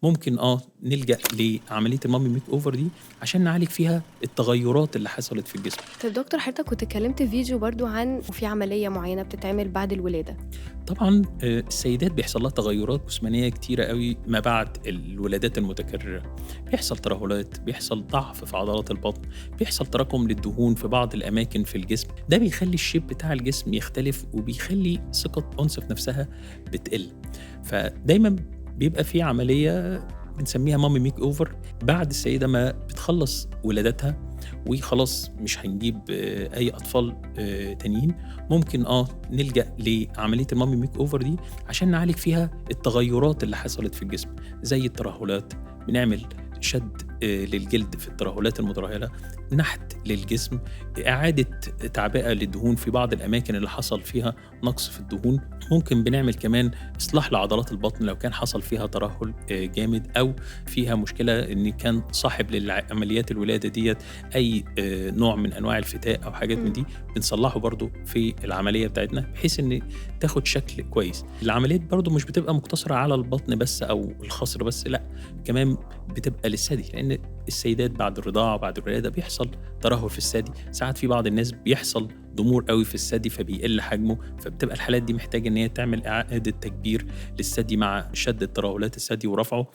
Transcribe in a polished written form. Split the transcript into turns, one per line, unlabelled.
ممكن نلجأ لعملية الmummy makeover دي عشان نعالج فيها التغيُّرات اللي حصلت في الجسم.
طيب دكتور حضرتك كنت اتكلمت في فيديو برضه عن في عملية معيّنة بتتعمل بعد الولادة.
طبعًا السيدات بيحصل لها تغيُّرات جسمانية كتيرة أوي ما بعد الولادات المتكررة، بيحصل ترهلات، بيحصل ضعف في عضلات البطن، بيحصل تراكم للدهون في بعض الأماكن في الجسم، ده بيخلّي الshape بتاع الجسم يختلف وبيخلّي ثقة أنثى في نفسها بتقِل. فدايمًا بيبقى في عملية بنسميها mummy makeover بعد السيدة ما بتخلّص ولاداتها وخلاص مش هنجيب أي أطفال تانيين، ممكن نلجأ لعملية الmummy makeover دي عشان نعالج فيها التغيُّرات اللي حصلت في الجسم، زي الترهلات، بنعمل شد للجلد في الترهلات المترهلة، نحت للجسم، إعادة تعبئة للدهون في بعض الأماكن اللي حصل فيها نقص في الدهون، ممكن بنعمل كمان إصلاح لعضلات البطن لو كان حصل فيها ترهل جامد أو فيها مشكلة إن كان صاحب عمليات الولادة ديّة أي نوع من أنواع الفتاء أو حاجات من
إمم.
دي، بنصلّحه برضه في العملية بتاعتنا، بحيث إن تاخد شكل كويس. العمليات برضه مش بتبقى مقتصرة على البطن بس أو الخصر بس، لأ، كمان بتبقى للثدي، لإن السيدات بعد الرضاعة وبعد الولادة بيحصل ترهل في الثدي، ساعات في بعض الناس بيحصل ضمور أوي في الثدي فبيقل حجمه، فبتبقى الحالات دي محتاجة إن هي تعمل إعادة تكبير للثدي مع شد الترهلات الثدي ورفعه،